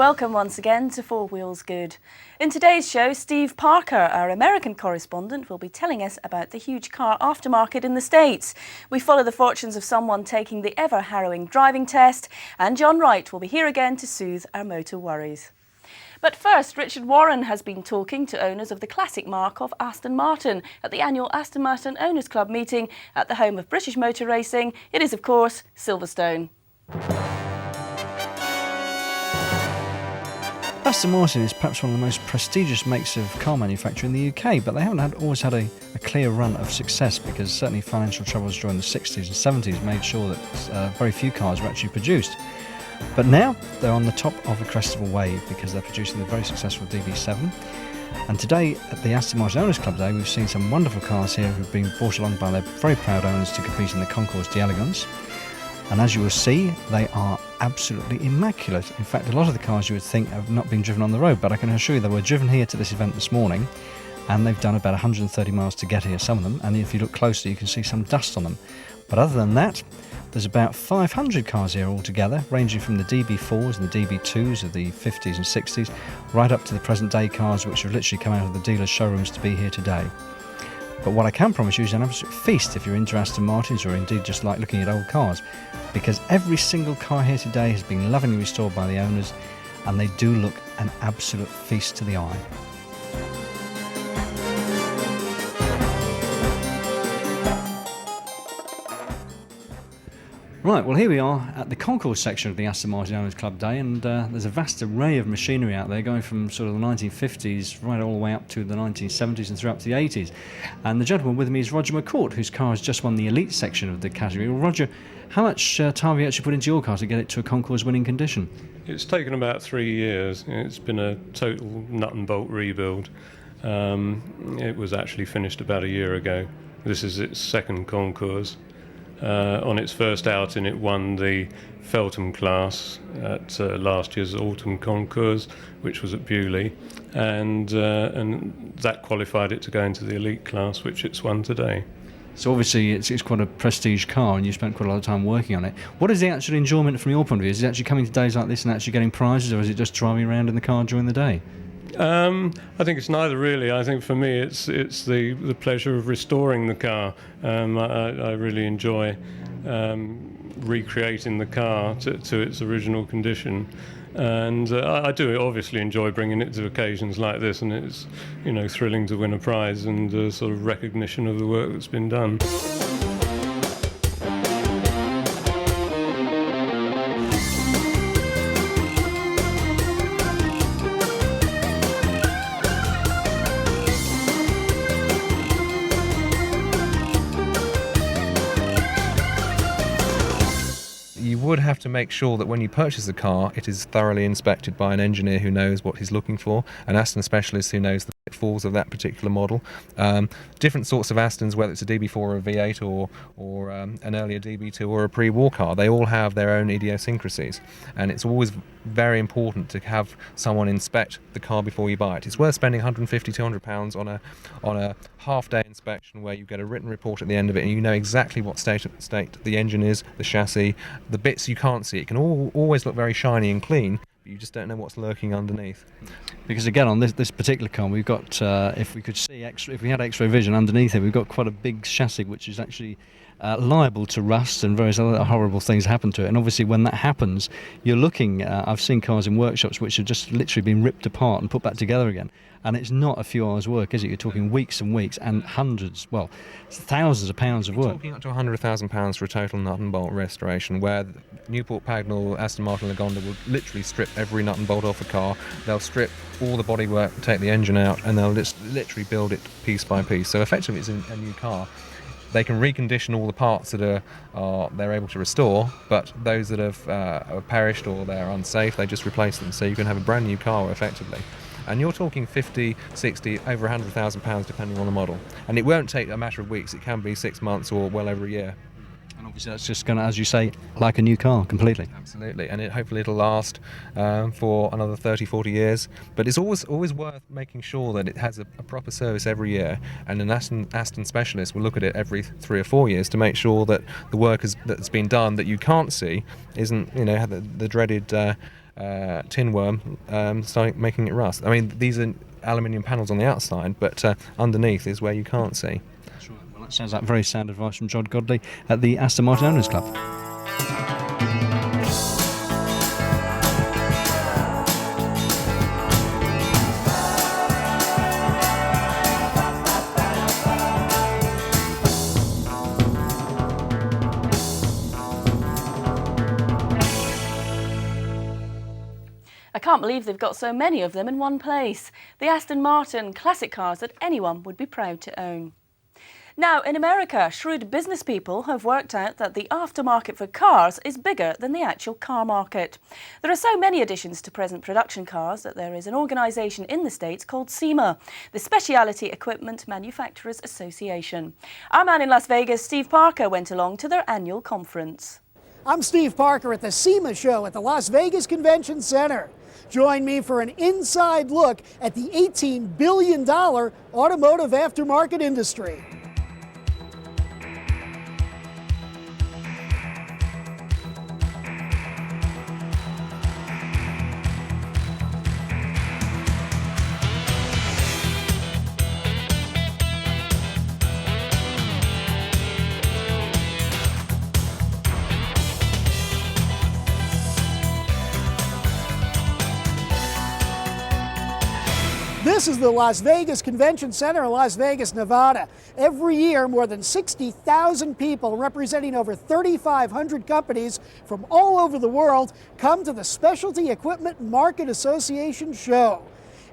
welcome once again to Four Wheels Good. In today's show, Steve Parker, our American correspondent, will be telling us about the huge car aftermarket in the States. We follow the fortunes of someone taking the ever-harrowing driving test, and John Wright will be here again to soothe our motor worries. But first, Richard Warren has been talking to owners of the classic marque of Aston Martin at the annual Aston Martin Owners Club meeting at the home of British motor racing. It is, of course, Silverstone. Aston Martin is perhaps one of the most prestigious makes of car manufacture in the UK, but they haven't always had a clear run of success because certainly financial troubles during the 60s and 70s made sure that very few cars were actually produced. But now they're on the top of a crest of a wave because they're producing the very successful DB7. And today at the Aston Martin Owners Club Day, we've seen some wonderful cars here who've been brought along by their very proud owners to compete in the Concours d'Elegance. And as you will see, they are absolutely immaculate. In fact, a lot of the cars you would think have not been driven on the road, but I can assure you they were driven here to this event this morning, and they've done about 130 miles to get here, some of them, and if you look closely you can see some dust on them. But other than that, there's about 500 cars here altogether, ranging from the DB4s and the DB2s of the 50s and 60s, right up to the present day cars which have literally come out of the dealers' showrooms to be here today. But what I can promise you is an absolute feast if you're into Aston Martins or indeed just like looking at old cars, because every single car here today has been lovingly restored by the owners, and they do look an absolute feast to the eye. Right, well here we are at the concourse section of the Aston Martin Owners Club Day, and there's a vast array of machinery out there going from sort of the 1950s right all the way up to the 1970s and through up to the 80s. And the gentleman with me is Roger McCourt, whose car has just won the elite section of the category. Well, Roger, how much time have you actually put into your car to get it to a concourse winning condition? It's taken about 3 years. It's been a total nut and bolt rebuild. It was actually finished about a year ago. This is its second concours. On its first outing, it won the Feltham class at last year's autumn concours, which was at Bewley, and that qualified it to go into the elite class, which it's won today. So obviously it's quite a prestige car, and you spent quite a lot of time working on it. What is the actual enjoyment from your point of view? Is it actually coming to days like this and actually getting prizes, or is it just driving around in the car during the day? I think it's neither really. I think for me it's the pleasure of restoring the car. I really enjoy recreating the car to its original condition, and I do obviously enjoy bringing it to occasions like this, and it's thrilling to win a prize and sort of recognition of the work that's been done. You would have to make sure that when you purchase a car, it is thoroughly inspected by an engineer who knows what he's looking for, an Aston specialist who knows the pitfalls of that particular model. Different sorts of Astons, whether it's a DB4 or a V8 or an earlier DB2 or a pre-war car, they all have their own idiosyncrasies, and it's always very important to have someone inspect the car before you buy it. It's worth spending £150–200 on a half-day inspection where you get a written report at the end of it and you know exactly what state the engine is, the chassis, the bits you can't see. It can always look very shiny and clean, but you just don't know what's lurking underneath. Because again, on this particular car, we've got, if we had X-ray vision underneath it, we've got quite a big chassis which is actually liable to rust and various other horrible things happen to it. And obviously when that happens, you're looking, I've seen cars in workshops which have just literally been ripped apart and put back together again. And it's not a few hours work, is it? You're talking weeks and weeks and thousands of pounds of work. You're talking up to £100,000 for a total nut and bolt restoration, where Newport Pagnell, Aston Martin Lagonda will literally strip every nut and bolt off a car. They'll strip all the bodywork, take the engine out, and they'll just literally build it piece by piece. So effectively it's a new car. They can recondition all the parts that they're able to restore, but those that have perished or they're unsafe, they just replace them. So you can have a brand new car effectively. And you're talking 50, 60, over £100,000 depending on the model. And it won't take a matter of weeks, it can be 6 months or well over a year. And obviously that's just going to, as you say, like a new car completely. Absolutely, and hopefully it'll last for another 30, 40 years. But it's always worth making sure that it has a proper service every year, and an Aston specialist will look at it every 3 or 4 years to make sure that the work that's been done that you can't see isn't, the dreaded tin worm starting making it rust. I mean, these are aluminium panels on the outside, but underneath is where you can't see. That's right. Well, that sounds like very sound advice from John Godley at the Aston Martin Owners Club. I can't believe they've got so many of them in one place. The Aston Martin, classic cars that anyone would be proud to own. Now, in America, shrewd business people have worked out that the aftermarket for cars is bigger than the actual car market. There are so many additions to present production cars that there is an organisation in the States called SEMA, the Specialty Equipment Manufacturers Association. Our man in Las Vegas, Steve Parker, went along to their annual conference. I'm Steve Parker at the SEMA show at the Las Vegas Convention Center. Join me for an inside look at the $18 billion automotive aftermarket industry. This is the Las Vegas Convention Center in Las Vegas, Nevada. Every year, more than 60,000 people representing over 3,500 companies from all over the world come to the Specialty Equipment Market Association show.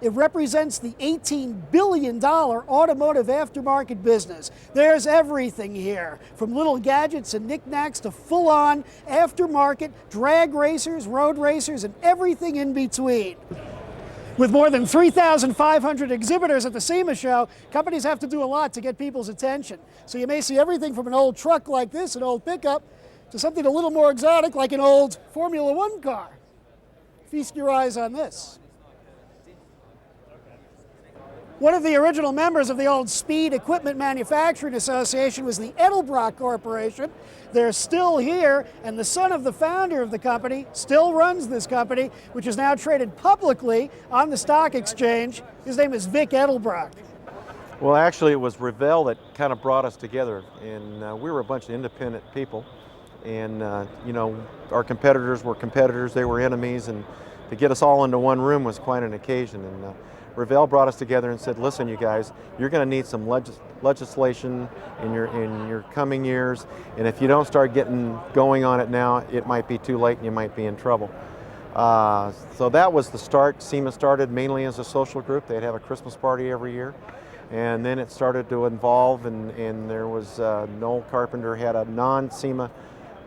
It represents the $18 billion automotive aftermarket business. There's everything here, from little gadgets and knickknacks to full-on aftermarket drag racers, road racers, and everything in between. With more than 3,500 exhibitors at the SEMA show, companies have to do a lot to get people's attention. So you may see everything from an old truck like this, an old pickup, to something a little more exotic like an old Formula One car. Feast your eyes on this. One of the original members of the old Speed Equipment Manufacturing Association was the Edelbrock Corporation. They're still here, and the son of the founder of the company still runs this company, which is now traded publicly on the stock exchange. His name is Vic Edelbrock. Well, actually, it was Revell that kind of brought us together, and we were a bunch of independent people, and you know, our competitors were competitors, they were enemies, and to get us all into one room was quite an occasion. And Revell brought us together and said, listen, you guys, you're going to need some legislation in your coming years, and if you don't start getting going on it now, it might be too late and you might be in trouble. So that was the start. SEMA started mainly as a social group. They'd have a Christmas party every year, and then it started to evolve, and there was Noel Carpenter had a non-SEMA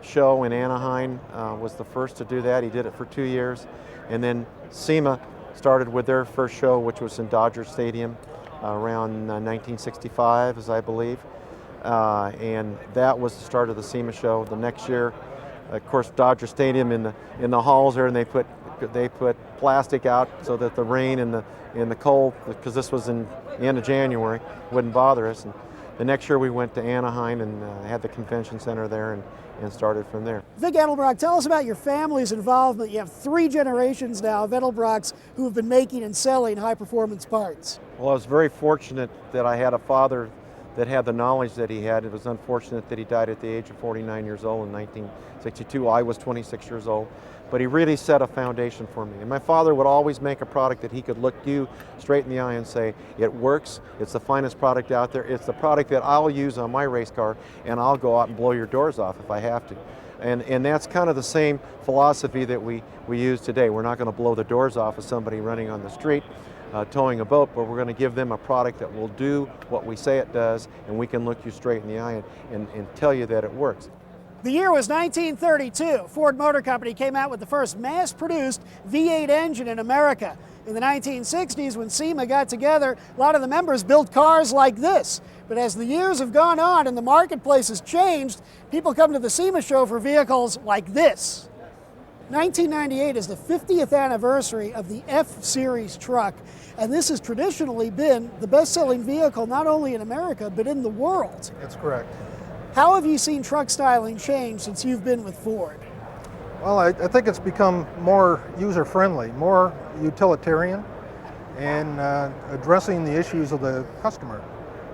show in Anaheim, was the first to do that. He did it for 2 years, and then SEMA started with their first show, which was in Dodger Stadium around 1965, as I believe, and that was the start of the SEMA show. The next year, of course, Dodger Stadium in the halls there, and they put plastic out so that the rain and the cold, because this was in the end of January, wouldn't bother us. And the next year we went to Anaheim and had the convention center there and started from there. Vic Edelbrock, tell us about your family's involvement. You have 3 generations now of Edelbrocks who have been making and selling high-performance parts. Well, I was very fortunate that I had a father that had the knowledge that he had. It was unfortunate that he died at the age of 49 years old in 1962. I was 26 years old. But he really set a foundation for me. And my father would always make a product that he could look you straight in the eye and say, it works, it's the finest product out there, it's the product that I'll use on my race car, and I'll go out and blow your doors off if I have to. And that's kind of the same philosophy that we use today. We're not going to blow the doors off of somebody running on the street, towing a boat, but we're going to give them a product that will do what we say it does, and we can look you straight in the eye and tell you that it works. The year was 1932. Ford Motor Company came out with the first mass-produced V8 engine in America. In the 1960s, when SEMA got together, a lot of the members built cars like this. But as the years have gone on and the marketplace has changed, people come to the SEMA show for vehicles like this. 1998 is the 50th anniversary of the F-Series truck, and this has traditionally been the best-selling vehicle not only in America, but in the world. That's correct. How have you seen truck styling change since you've been with Ford? Well, I think it's become more user-friendly, more utilitarian, and addressing the issues of the customer,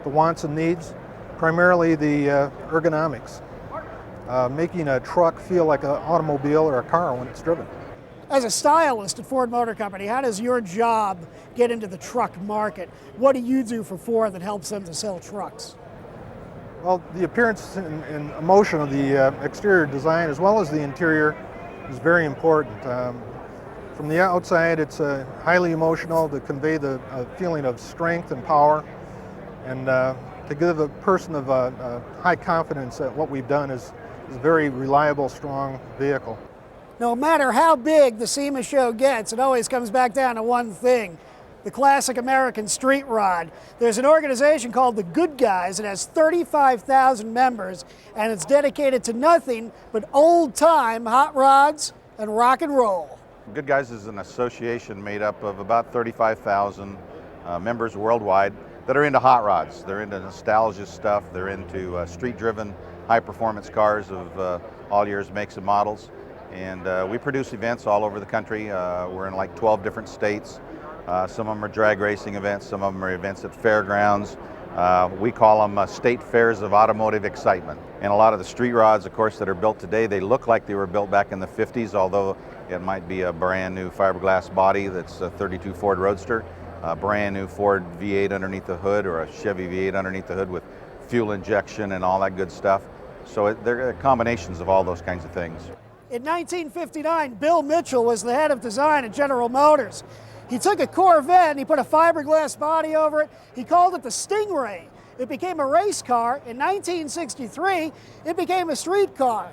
the wants and needs, primarily the ergonomics, making a truck feel like an automobile or a car when it's driven. As a stylist at Ford Motor Company, how does your job get into the truck market? What do you do for Ford that helps them to sell trucks? Well, the appearance and emotion of the exterior design as well as the interior is very important. From the outside, it's highly emotional to convey the feeling of strength and power, and to give a person of high confidence that what we've done is a very reliable, strong vehicle. No matter how big the SEMA show gets, it always comes back down to one thing: the classic American street rod. There's an organization called the Good Guys. It has 35,000 members, and it's dedicated to nothing but old-time hot rods and rock and roll. Good Guys is an association made up of about 35,000 members worldwide that are into hot rods. They're into nostalgia stuff. They're into street-driven, high-performance cars of all years, makes, and models. And we produce events all over the country. We're in like 12 different states. Some of them are drag racing events, some of them are events at fairgrounds. We call them state fairs of automotive excitement. And a lot of the street rods, of course, that are built today, they look like they were built back in the 50s, although it might be a brand new fiberglass body that's a 32 Ford Roadster, a brand new Ford V8 underneath the hood, or a Chevy V8 underneath the hood with fuel injection and all that good stuff. So they're combinations of all those kinds of things. In 1959, Bill Mitchell was the head of design at General Motors. He took a Corvette and he put a fiberglass body over it. He called it the Stingray. It became a race car. In 1963, it became a street car.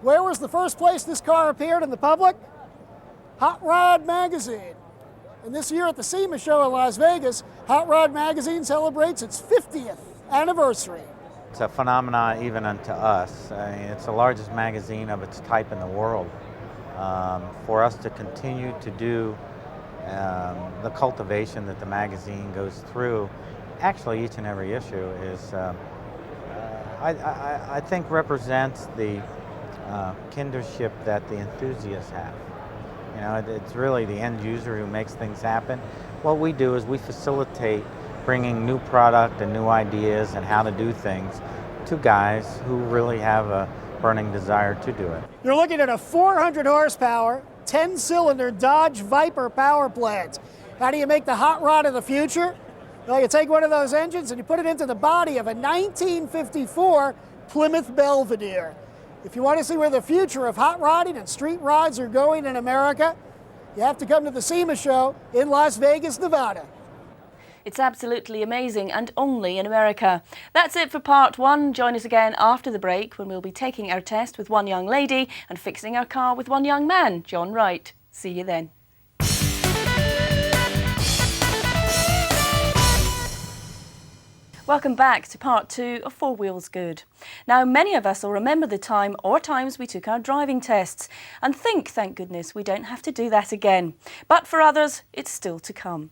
Where was the first place this car appeared in the public? Hot Rod Magazine. And this year at the SEMA show in Las Vegas, Hot Rod Magazine celebrates its 50th anniversary. It's a phenomenon even unto us. I mean, it's the largest magazine of its type in the world. For us to continue to do the cultivation that the magazine goes through, actually each and every issue is, I think represents the kindership that the enthusiasts have. You know, it's really the end user who makes things happen. What we do is we facilitate bringing new product and new ideas and how to do things to guys who really have a burning desire to do it. You're looking at a 400 horsepower, 10-cylinder Dodge Viper power plant. How do you make the hot rod of the future? Well, you take one of those engines and you put it into the body of a 1954 Plymouth Belvedere. If you want to see where the future of hot rodding and street rods are going in America, you have to come to the SEMA show in Las Vegas, Nevada. It's absolutely amazing, and only in America. That's it for part one. Join us again after the break when we'll be taking our test with one young lady and fixing our car with one young man, John Wright. See you then. Welcome back to part two of Four Wheels Good. Now, many of us will remember the time or times we took our driving tests and think, thank goodness, we don't have to do that again. But for others, it's still to come.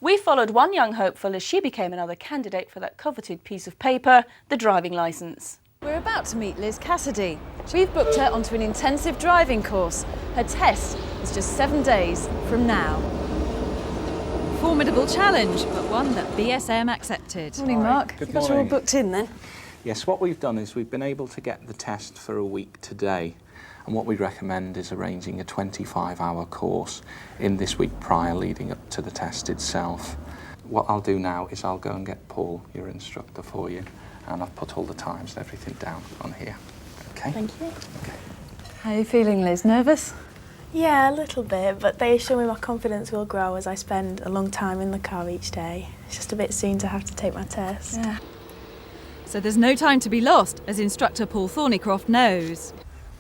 We followed one young hopeful as she became another candidate for that coveted piece of paper, the driving licence. We're about to meet Liz Cassidy. We've booked her onto an intensive driving course. Her test is just 7 days from now. Formidable challenge, but one that BSM accepted. Morning, Mark. Good You got her all booked in then? Yes, what we've done is we've been able to get the test for a week today. And what we recommend is arranging a 25-hour course in this week prior leading up to the test itself. What I'll do now is I'll go and get Paul, your instructor, for you, and I've put all the times and everything down on here. Okay? Thank you. Okay. How are you feeling, Liz? Nervous? Yeah, a little bit, but they assure me my confidence will grow as I spend a long time in the car each day. It's just a bit soon to have to take my test. Yeah. So there's no time to be lost, as instructor Paul Thornycroft knows.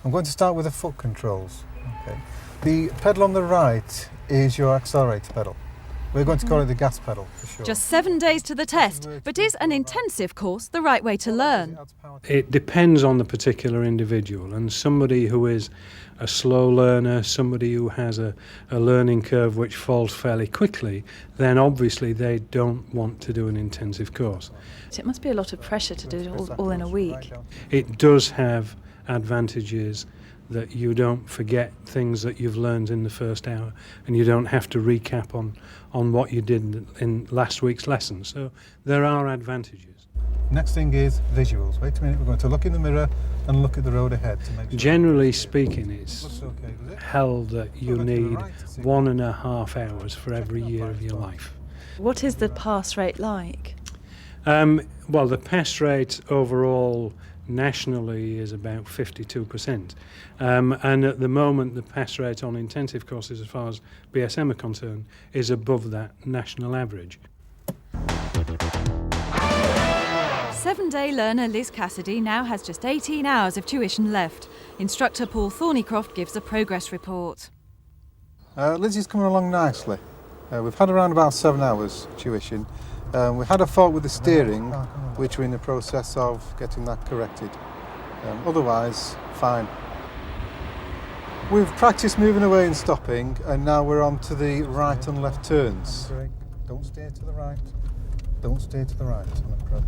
I'm going to start with the foot controls. Okay. The pedal on the right is your accelerator pedal. We're going to call it the gas pedal for sure. Just 7 days to the test, but is an intensive course the right way to learn? It depends on the particular individual, and somebody who is a slow learner, somebody who has a learning curve which falls fairly quickly, then obviously they don't want to do an intensive course. It must be a lot of pressure to do it all in a week. It does have advantage is that you don't forget things that you've learned in the first hour, and you don't have to recap on what you did in last week's lesson. So there are advantages. Next thing is visuals. Wait a minute, we're going to look in the mirror and look at the road ahead to make sure. Generally speaking, it's okay with it. held that you need 1.5 hours for every year of your life. What is the pass rate like? Well, the pass rate overall nationally is about 52%. And at the moment, the pass rate on intensive courses, as far as BSM are concerned, is above that national average. 7-day learner Liz Cassidy now has just 18 hours of tuition left. Instructor Paul Thornycroft gives a progress report. Lizzie's coming along nicely. We've had around about 7 hours tuition. We had a fault with the steering, which we're in the process of getting that corrected. Otherwise, fine. We've practiced moving away and stopping, and now we're on to the right and left turns. Don't steer to the right. Don't steer to the right on approach.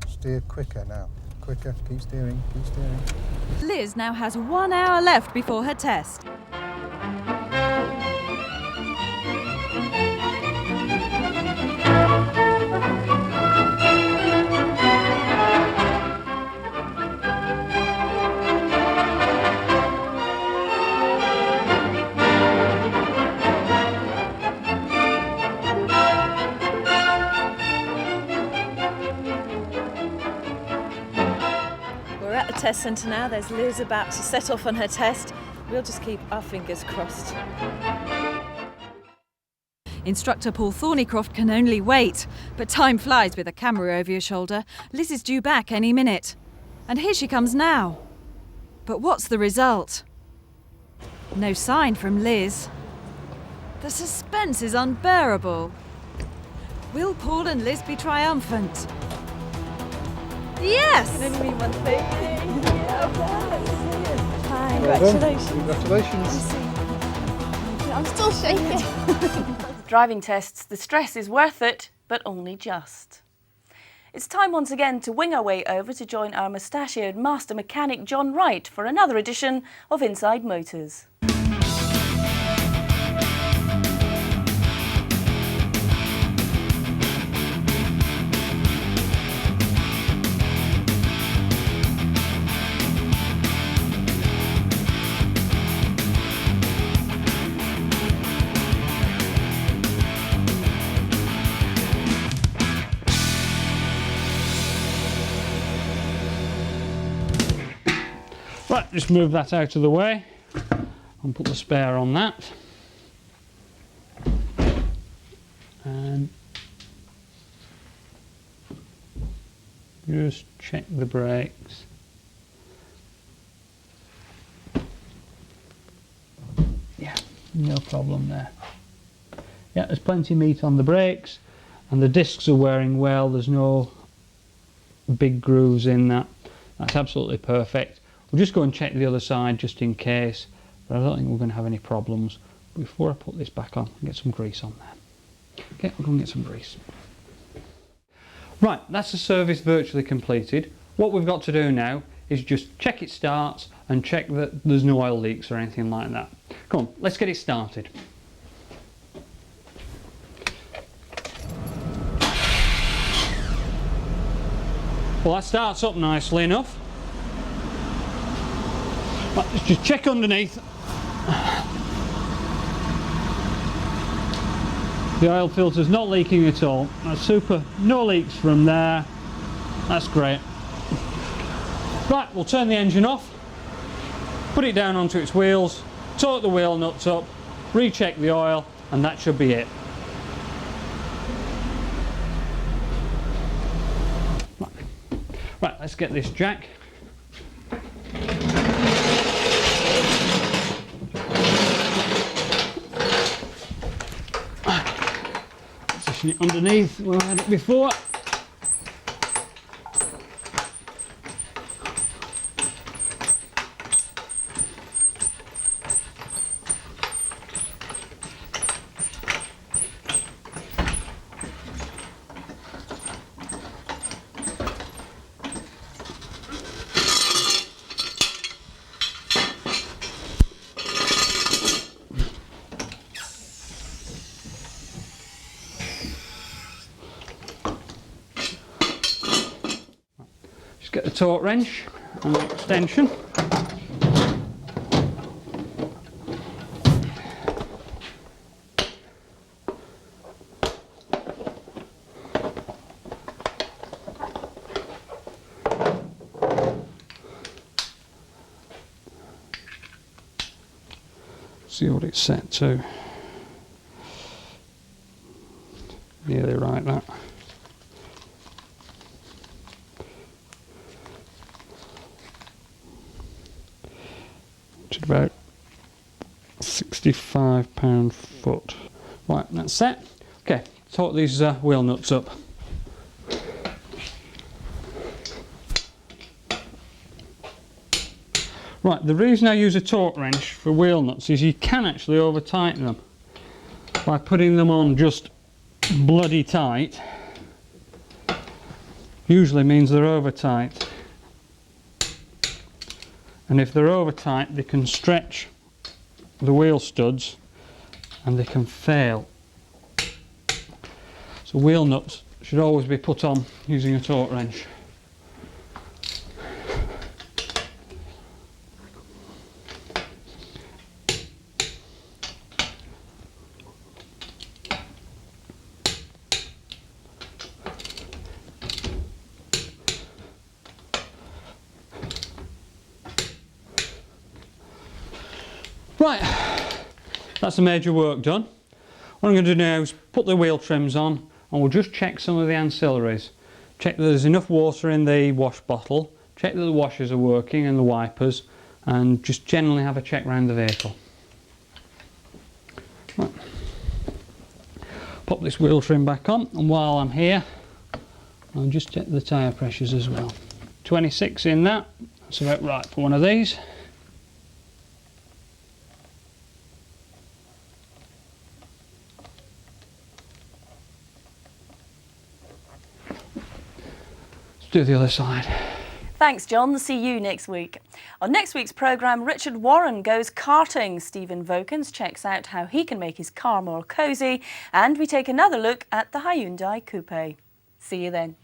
Steer quicker now. Quicker, keep steering, keep steering. Liz now has 1 hour left before her test. Test centre now. There's Liz about to set off on her test. We'll just keep our fingers crossed. Instructor Paul Thornycroft can only wait, but time flies with a camera over your shoulder. Liz is due back any minute. And here she comes now. But what's the result? No sign from Liz. The suspense is unbearable. Will Paul and Liz be triumphant? Yes! I can only mean one thing. Hi, congratulations. Congratulations. I'm still shaking. Driving tests, the stress is worth it, but only just. It's time once again to wing our way over to join our mustachioed master mechanic John Wright for another edition of Inside Motors. Right, just move that out of the way and put the spare on that. And just check the brakes. Yeah, no problem there. Yeah, there's plenty of meat on the brakes and the discs are wearing well. There's no big grooves in that. That's absolutely perfect. We'll just go and check the other side just in case, but I don't think we're going to have any problems. Before I put this back on, I'll get some grease on there. Okay, we'll go and get some grease. Right, that's the service virtually completed. What we've got to do now is just check it starts and check that there's no oil leaks or anything like that. Come on, let's get it started. Well, that starts up nicely enough. Right, let's just check underneath. The oil filter's not leaking at all. That's super. No leaks from there. That's great. Right, we'll turn the engine off, put it down onto its wheels, torque the wheel nuts up, recheck the oil, and that should be it. Right, let's get this jack. Position it underneath where I had it before. get the torque wrench and the extension. See what it's set to. Nearly right, that. Which is about £65 foot. Right, that's set. Okay, torque these wheel nuts up. Right, the reason I use a torque wrench for wheel nuts is you can actually over tighten them by putting them on just bloody tight. Usually means they're over tight, and if they're over tight they can stretch the wheel studs and they can fail. So wheel nuts should always be put on using a torque wrench. Right, that's the major work done. What I'm going to do now is put the wheel trims on and we'll just check some of the ancillaries. Check that there's enough water in the wash bottle, check that the washers are working and the wipers, and just generally have a check around the vehicle. Right. Pop this wheel trim back on, and while I'm here I'll just check the tyre pressures as well. 26 in that, that's about right for one of these. Do the other side. Thanks, John. See you next week. On next week's programme, Richard Warren goes karting, Stephen Vokins checks out how he can make his car more cosy, and we take another look at the Hyundai Coupe. See you then.